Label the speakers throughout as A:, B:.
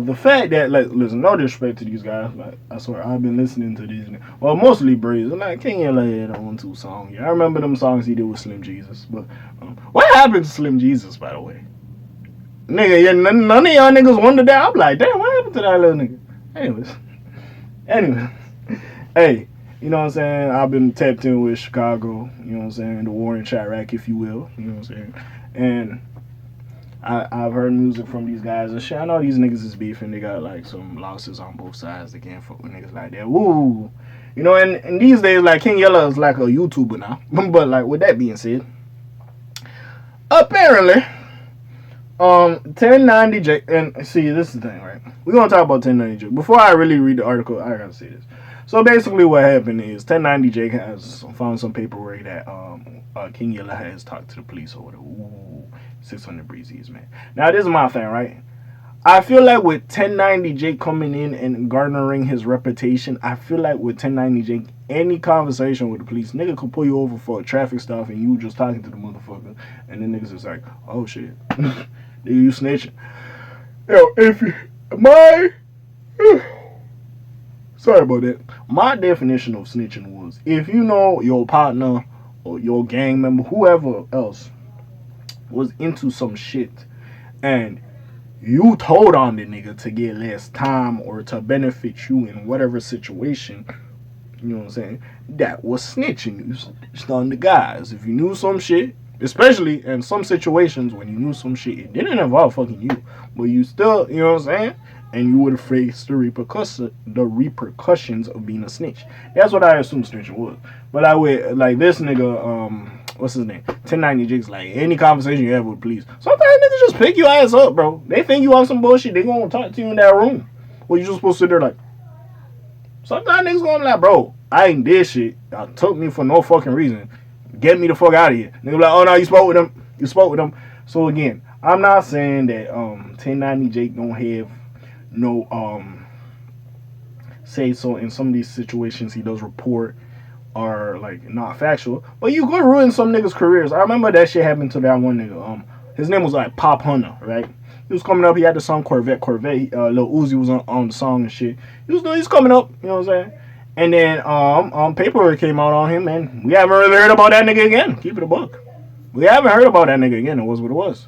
A: The fact that, like, listen, no disrespect to these guys, like, I swear, I've been listening to these, well, mostly Breeze, and like, King Yella had a 1-2 song. Yeah, I remember them songs he did with Slim Jesus, but what happened to Slim Jesus, by the way? Nigga, yeah, none of y'all niggas wondered that. I'm like, damn, what happened to that little nigga? Anyway, hey, you know what I'm saying? I've been tapped in with Chicago, you know what I'm saying? The war in Chirac, if you will, you know what I'm saying? And I've heard music from these guys and shit. I know these niggas is beefing. They got like some losses on both sides. They can't fuck with niggas like that. Woo! You know, and these days, like, King Yella is like a YouTuber now. But, like, with that being said, apparently, 1090J, and see, this is the thing, right? We're gonna talk about 1090J. Before I really read the article, I gotta say this. So basically, what happened is 1090J has found some paperwork that King Yella has talked to the police or whatever. Ooh, 600Breezy, man. Now, this is my thing, right? I feel like with 1090J coming in and garnering his reputation, I feel like with 1090J, any conversation with the police, nigga could pull you over for a traffic stop and you just talking to the motherfucker, and then niggas is like, oh shit, you snitching. Yo, if you, my, sorry about that. My definition of snitching was if you know your partner or your gang member, whoever else, was into some shit and you told on the nigga to get less time or to benefit you in whatever situation, you know what I'm saying? That was snitching. You snitched on the guys. If you knew some shit, especially in some situations when you knew some shit, it didn't involve fucking you, but you still, you know what I'm saying? And you would have faced the repercussions of being a snitch. That's what I assume snitching was. But I would, like, this nigga, what's his name? 1090J's like, any conversation you have with police, sometimes niggas just pick your ass up, bro. They think you on some bullshit. They gonna talk to you in that room. Well, you just supposed to sit there like, sometimes niggas gonna be like, bro, I ain't did shit. Y'all took me for no fucking reason. Get me the fuck out of here. Nigga be like, oh no, you spoke with them. You spoke with them. So again, I'm not saying that 1090J don't have no say so in some of these situations he does report are like not factual, but you could ruin some niggas' careers. I remember that shit happened to that one nigga. His name was like Pop Hunter, right? He was coming up. He had the song Corvette. Lil Uzi was on the song and shit. He's coming up. You know what I'm saying? And then paperwork came out on him, and we haven't really heard about that nigga again. Keep it a buck. We haven't heard about that nigga again. It was what it was.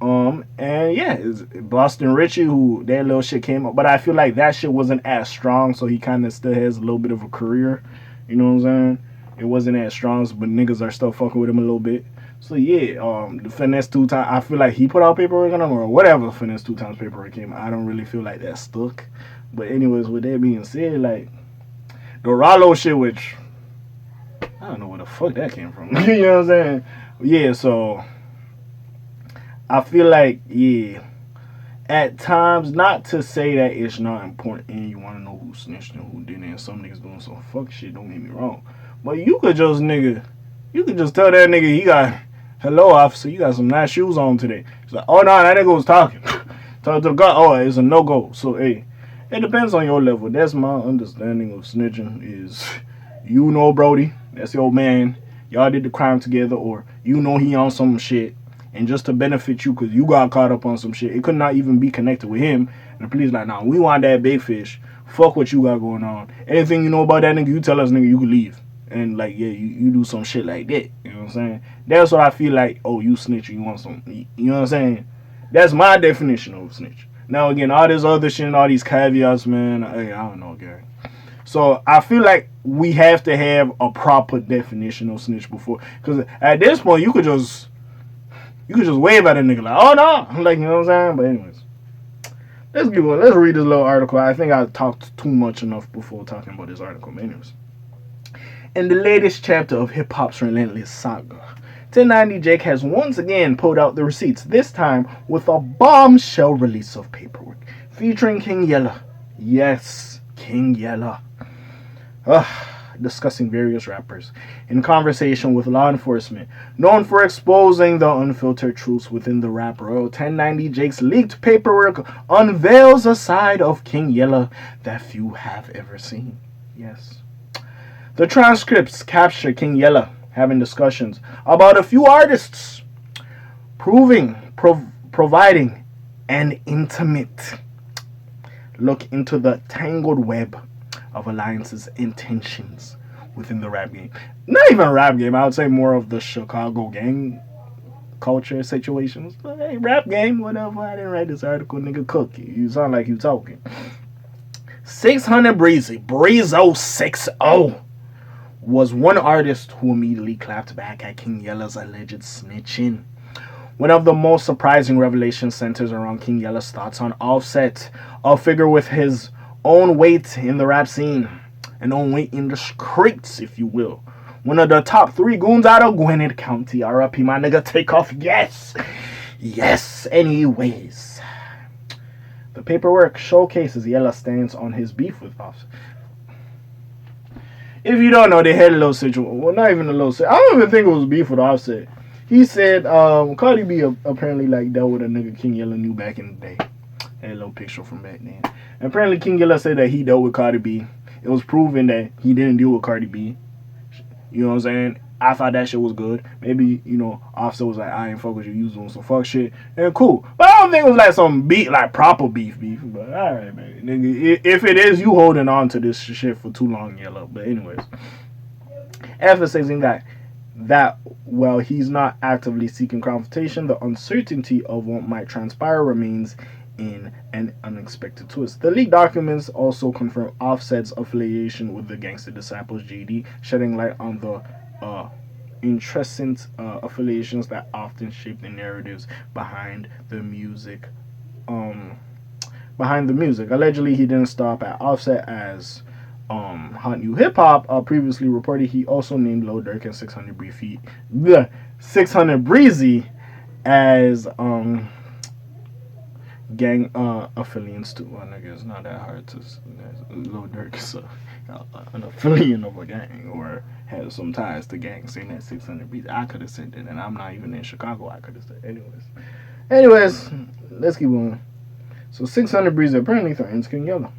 A: And yeah, it's Boston Richie, who that little shit came up, but I feel like that shit wasn't as strong, so he kind of still has a little bit of a career. You know what I'm saying? It wasn't as strong, but niggas are still fucking with him a little bit. So yeah, the finesse 2 times, I feel like he put out paperwork on him or whatever. Finesse 2 times paperwork came. I don't really feel like that stuck. But anyways, with that being said, like the Rollo shit, which I don't know where the fuck that came from. You know what I'm saying? Yeah, so I feel like, yeah, at times, not to say that it's not important and you want to know who snitched and who didn't, and some niggas doing some fuck shit, don't get me wrong, but you could just tell that nigga, he got, hello officer, you got some nice shoes on today. He's like, oh no, that nigga was talking. Talk to the guy, oh, it's a no-go. So hey, it depends on your level. That's my understanding of snitching is, you know Brody, that's your man, y'all did the crime together, or you know he on some shit, and just to benefit you because you got caught up on some shit, it could not even be connected with him. And the police like, nah, we want that big fish. Fuck what you got going on. Anything you know about that nigga, you tell us, nigga, you can leave. And like, yeah, you do some shit like that. You know what I'm saying? That's what I feel like, oh, you snitch, you want some, you know what I'm saying? That's my definition of snitch. Now again, all this other shit, all these caveats, man, hey, I don't know, Gary. So I feel like we have to have a proper definition of snitch before, because at this point you could just wave at a nigga like, oh no, like, you know what I'm saying? But anyways, let's read this little article. I think I talked too much enough before talking about this article. But anyways, in the latest chapter of hip hop's relentless saga, 1090Jake has once again pulled out the receipts. This time with a bombshell release of paperwork featuring King Yella. Yes, King Yella. Discussing various rappers in conversation with law enforcement, known for exposing the unfiltered truths within the rap world. 1090Jake's leaked paperwork unveils a side of King Yella that few have ever seen. Yes. The transcripts capture King Yella having discussions about a few artists, providing an intimate look into the tangled web of alliances and tensions within the rap game. Not even rap game, I would say more of the Chicago gang culture situations. But hey, rap game, whatever. I didn't write this article, nigga. Cook you. You sound like you talking. 600Breezy, Breezo 60, was one artist who immediately clapped back at King Yella's alleged snitching. One of the most surprising revelations centers around King Yella's thoughts on Offset, a figure with his own weight in the rap scene, an own weight in the streets, if you will. One of the top 3 goons out of Gwinnett County. R.I.P. my nigga, take off. Yes. Yes. Anyways. The paperwork showcases Yella stance on his beef with Offset. If you don't know, they had a little situation. Well, not even a little situation. I don't even think it was beef with Offset. He said Cardi B apparently like dealt with a nigga King Yella knew back in the day. Had a little picture from back then. And apparently King Yella said that he dealt with Cardi B. It was proven that he didn't deal with Cardi B. You know what I'm saying? I thought that shit was good. Maybe, you know, Offset was like, I ain't fuck with you, you was doing some fuck shit. And cool. But I don't think it was like some beef, like proper beef. But alright, man. Nigga, if it is, you holding on to this shit for too long, Yella. But anyways. Emphasizing that while he's not actively seeking confrontation, the uncertainty of what might transpire remains in an unexpected twist. The leaked documents also confirm Offset's affiliation with the Gangster Disciples GD, shedding light on the intrinsic affiliations that often shape the narratives behind the music. Allegedly, he didn't stop at Offset as Hot New Hip Hop previously reported. He also named Lil Durk and 600Breezy as gang affiliates too. Well, nigga, it's not that hard to. Lil Durk is an affiliate of a gang or has some ties to gangs. Saying that 600Breezy, I could have said that, and I'm not even in Chicago. I could have said, anyways, let's keep going. So 600Breezy apparently threatens King Yella.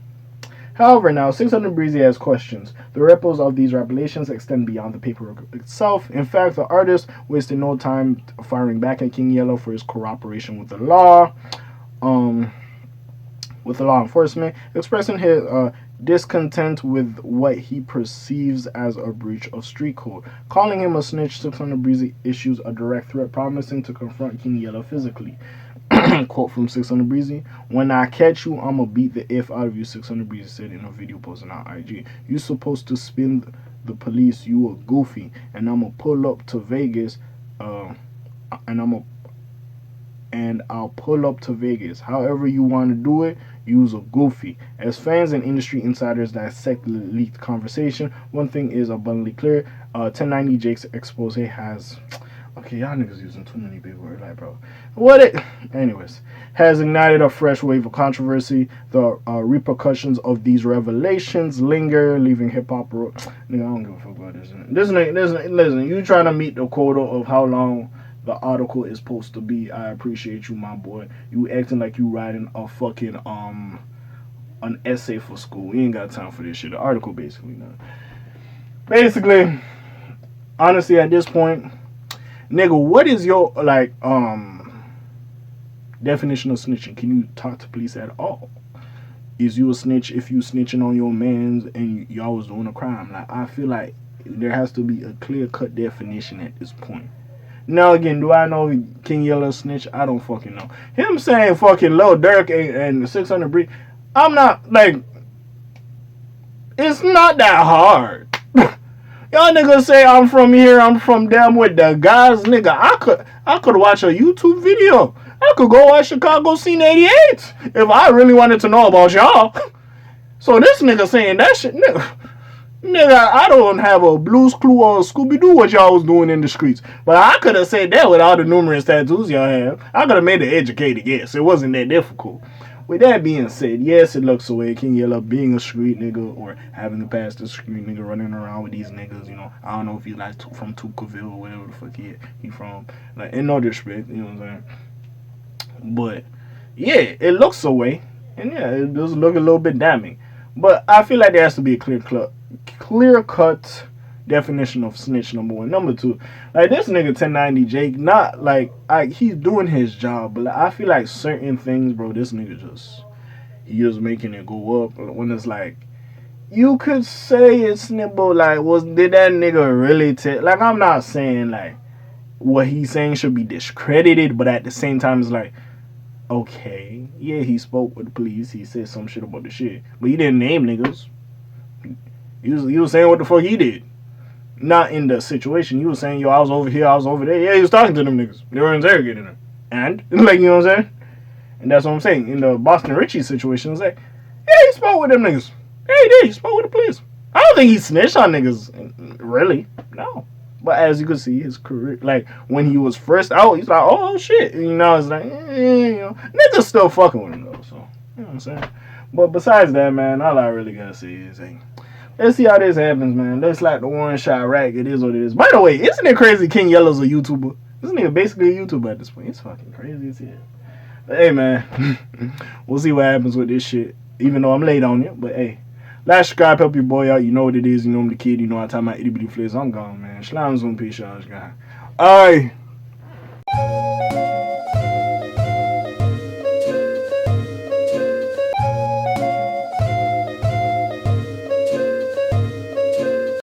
A: However, now 600Breezy has questions. The ripples of these revelations extend beyond the paperwork itself. In fact, the artist wasted no time firing back at King Yella for his cooperation with the law. With the law enforcement, expressing his discontent with what he perceives as a breach of street code. Calling him a snitch, 600Breezy issues a direct threat, promising to confront King Yella physically. Quote from 600Breezy: "When I catch you, I'ma beat the F out of you," 600Breezy said in a video posted on IG. "You supposed to spin the police, you a goofy, and I'ma pull up to Vegas, and I'll pull up to Vegas. However you want to do it, use a goofy." As fans and industry insiders dissect the leaked conversation, one thing is abundantly clear. 1090 Jake's expose has... Okay, y'all niggas using too many big words, like, bro. Anyways, has ignited a fresh wave of controversy. The repercussions of these revelations linger, leaving hip-hop... Nigga, I don't give a fuck about this. Listen, you trying to meet the quota of how long the article is supposed to be. I appreciate you, my boy. You acting like you writing a fucking an essay for school. We ain't got time for this shit. The article basically, honestly, at this point, nigga, what is your definition of snitching? Can you talk to police at all? Is you a snitch if you snitching on your mans and y'all was doing a crime? Like, I feel like there has to be a clear-cut definition at this point. Now again, do I know King Yella snitch? I don't fucking know. Him saying fucking Lil Durk and 600Breezy, I'm not, like, it's not that hard. Y'all niggas say I'm from here, I'm from them with the guys, nigga. I could watch a YouTube video. I could go watch Chicago Scene 88 if I really wanted to know about y'all. So this nigga saying that shit, nigga, I don't have a Blue's Clue or a Scooby-Doo what y'all was doing in the streets. But I could have said that with all the numerous tattoos y'all have. I could have made an educated guess. It wasn't that difficult. With that being said, yes, it looks away. King Yella being a street nigga or having to pass the street nigga running around with these niggas, you know. I don't know if he like from Tukaville or whatever the fuck he from. Like, in no disrespect, you know what I'm saying? But, yeah, it looks away. And yeah, it does look a little bit damning. But I feel like there has to be a clear-cut definition of snitch, number one. Number two, like, this nigga 1090 Jake, not like he's doing his job, but like, I feel like certain things, bro, this nigga just, He was making it go up when it's like you could say it's nibble. Like, did that nigga really take? Like, I'm not saying like what he's saying should be discredited, but at the same time, it's like, okay, yeah, he spoke with the police. He said some shit about the shit, but he didn't name niggas. He was saying what the fuck he did. Not in the situation. He was saying, yo, I was over here, I was over there. Yeah, he was talking to them niggas. They were interrogating him. And, like, you know what I'm saying? And that's what I'm saying. In the Boston Richie situation, it's like, yeah, he spoke with them niggas. Yeah, he did. He spoke with the police. I don't think he snitched on niggas. Really. No. But as you can see, his career, like, when he was first out, he's like, oh, shit. And now it's like, you know, niggas still fucking with him, though. So, you know what I'm saying? But besides that, man, all I really gotta say is, hey, let's see how this happens, man. That's like the one shot rack. It is what it is. By the way, isn't it crazy King Yella's a YouTuber? This nigga basically a YouTuber at this point. It's fucking crazy as hell. But hey, man, we'll see what happens with this shit. Even though I'm late on it, but hey. Like, subscribe, help your boy out. You know what it is. You know I'm the kid. You know I time my itty bitty flips. I'm gone, man. Slimes on peace, y'all. Alright.